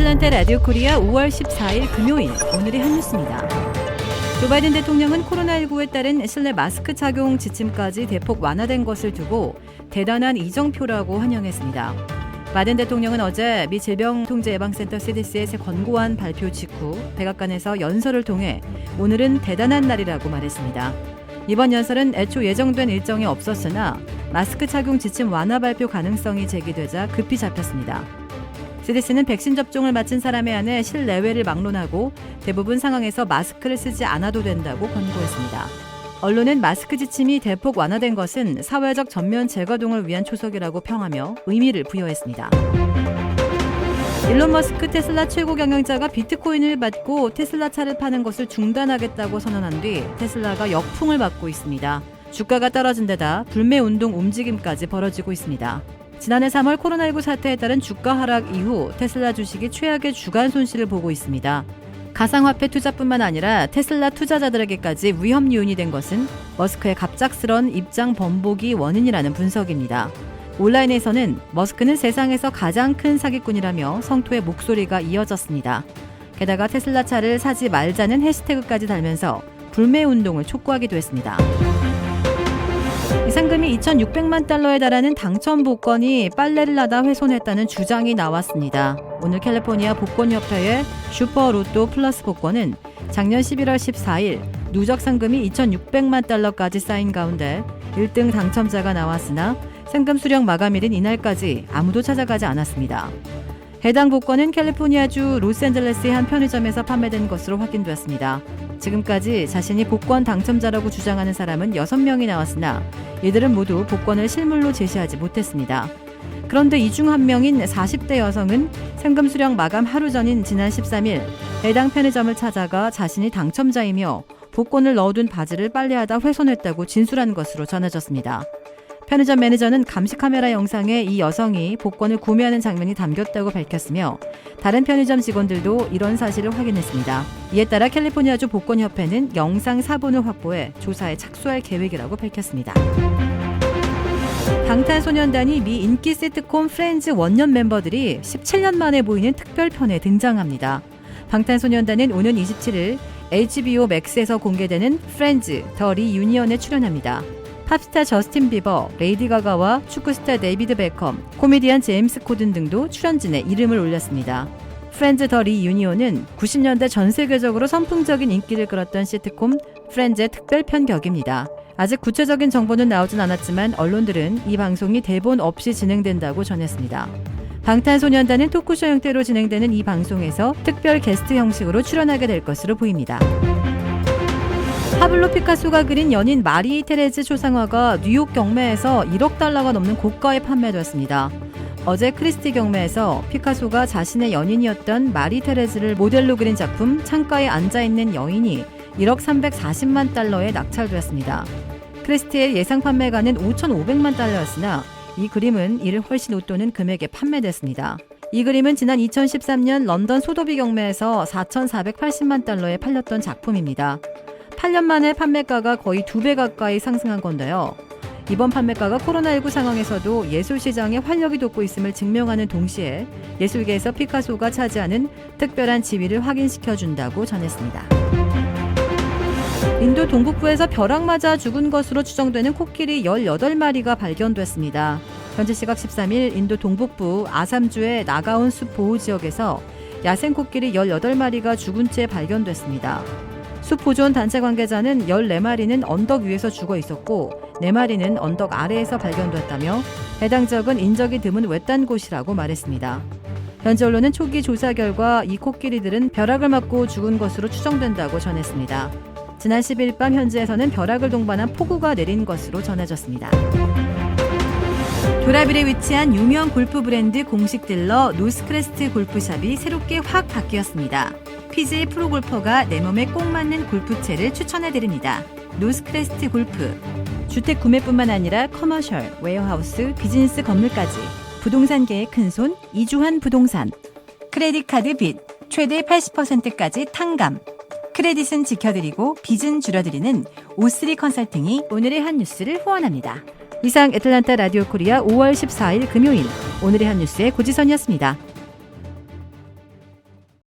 애틀란타 라디오 코리아 5월 14일 금요일 오늘의 한 뉴스입니다. 조 바이든 대통령은 코로나19에 따른 실내 마스크 착용 지침까지 대폭 완화된 것을 두고 대단한 이정표라고 환영했습니다. 바이든 대통령은 어제 미 질병통제예방센터 CDC의 새 권고안 발표 직후 백악관에서 연설을 통해 오늘은 대단한 날이라고 말했습니다. 이번 연설은 애초 예정된 일정이 없었으나 마스크 착용 지침 완화 발표 가능성이 제기되자 급히 잡혔습니다. CDC는 백신 접종을 마친 사람에 한해 실내외를 막론하고 대부분 상황에서 마스크를 쓰지 않아도 된다고 권고했습니다. 언론은 마스크 지침이 대폭 완화된 것은 사회적 전면 재가동을 위한 초석이라고 평하며 의미를 부여했습니다. 일론 머스크 테슬라 최고 경영자가 비트코인을 받고 테슬라 차를 파는 것을 중단하겠다고 선언한 뒤 테슬라가 역풍을 맞고 있습니다. 주가가 떨어진 데다 불매운동 움직임까지 벌어지고 있습니다. 지난해 3월 코로나19 사태에 따른 주가 하락 이후 테슬라 주식이 최악의 주간 손실을 보고 있습니다. 가상화폐 투자뿐만 아니라 테슬라 투자자들에게까지 위험 요인이 된 것은 머스크의 갑작스런 입장 번복이 원인이라는 분석입니다. 온라인에서는 머스크는 세상에서 가장 큰 사기꾼이라며 성토의 목소리가 이어졌습니다. 게다가 테슬라 차를 사지 말자는 해시태그까지 달면서 불매운동을 촉구하기도 했습니다. 이 상금이 2,600만 달러에 달하는 당첨 복권이 빨래를 하다 훼손했다는 주장이 나왔습니다. 오늘 캘리포니아 복권협회의 슈퍼로또 플러스 복권은 작년 11월 14일 누적 상금이 2,600만 달러까지 쌓인 가운데 1등 당첨자가 나왔으나 상금 수령 마감일인 이날까지 아무도 찾아가지 않았습니다. 해당 복권은 캘리포니아주 로스앤젤레스의 한 편의점에서 판매된 것으로 확인되었습니다. 지금까지 자신이 복권 당첨자라고 주장하는 사람은 6명이 나왔으나 이들은 모두 복권을 실물로 제시하지 못했습니다. 그런데 이 중 한 명인 40대 여성은 상금 수령 마감 하루 전인 지난 13일 해당 편의점을 찾아가 자신이 당첨자이며 복권을 넣어둔 바지를 빨래하다 훼손했다고 진술한 것으로 전해졌습니다. 편의점 매니저는 감시 카메라 영상에 이 여성이 복권을 구매하는 장면이 담겼다고 밝혔으며 다른 편의점 직원들도 이런 사실을 확인했습니다. 이에 따라 캘리포니아주 복권협회는 영상 사본을 확보해 조사에 착수할 계획이라고 밝혔습니다. 방탄소년단이 미 인기 시트콤 프렌즈 원년 멤버들이 17년 만에 보이는 특별편에 등장합니다. 방탄소년단은 오는 27일 HBO 맥스에서 공개되는 프렌즈 더 리유니언에 출연합니다. 팝스타 저스틴 비버, 레이디 가가와 축구스타 데이비드 베컴, 코미디언 제임스 코든 등도 출연진에 이름을 올렸습니다. 프렌즈 더 리유니온은 90년대 전 세계적으로 선풍적인 인기를 끌었던 시트콤 프렌즈의 특별편 격입니다. 아직 구체적인 정보는 나오진 않았지만 언론들은 이 방송이 대본 없이 진행된다고 전했습니다. 방탄소년단은 토크쇼 형태로 진행되는 이 방송에서 특별 게스트 형식으로 출연하게 될 것으로 보입니다. 파블로 피카소가 그린 연인 마리 테레즈 초상화가 뉴욕 경매에서 1억 달러가 넘는 고가에 판매되었습니다. 어제 크리스티 경매에서 피카소가 자신의 연인이었던 마리 테레즈를 모델로 그린 작품 창가에 앉아있는 여인이 1억 340만 달러에 낙찰되었습니다. 크리스티의 예상 판매가는 5,500만 달러였으나 이 그림은 이를 훨씬 웃도는 금액에 판매됐습니다. 이 그림은 지난 2013년 런던 소더비 경매에서 4,480만 달러에 팔렸던 작품입니다. 8년 만에 판매가가 거의 2배 가까이 상승한 건데요. 이번 판매가가 코로나19 상황에서도 예술시장에 활력이 돋고 있음을 증명하는 동시에 예술계에서 피카소가 차지하는 특별한 지위를 확인시켜준다고 전했습니다. 인도 동북부에서 벼락 맞아 죽은 것으로 추정되는 코끼리 18마리가 발견됐습니다. 현지 시각 13일 인도 동북부 아삼주의 나가온 숲 보호지역에서 야생 코끼리 18마리가 죽은 채 발견됐습니다. 숲 보존 단체 관계자는 14마리는 언덕 위에서 죽어 있었고 4마리는 언덕 아래에서 발견됐다며 해당 지역은 인적이 드문 외딴 곳이라고 말했습니다. 현지 언론은 초기 조사 결과 이 코끼리들은 벼락을 맞고 죽은 것으로 추정된다고 전했습니다. 지난 10일 밤 현지에서는 벼락을 동반한 폭우가 내린 것으로 전해졌습니다. 도라빌에 위치한 유명 골프 브랜드 공식 딜러 노스크레스트 골프샵이 새롭게 확 바뀌었습니다. PGA 프로골퍼가 내 몸에 꼭 맞는 골프채를 추천해드립니다. 노스크레스트 골프. 주택 구매뿐만 아니라 커머셜, 웨어하우스, 비즈니스 건물까지 부동산계의 큰손 이주환 부동산. 크레딧 카드 빚 최대 80%까지 탕감. 크레딧은 지켜드리고 빚은 줄여드리는 O3 컨설팅이 오늘의 한 뉴스를 후원합니다. 이상 애틀란타 라디오 코리아 5월 14일 금요일 오늘의 한 뉴스의 고지선이었습니다.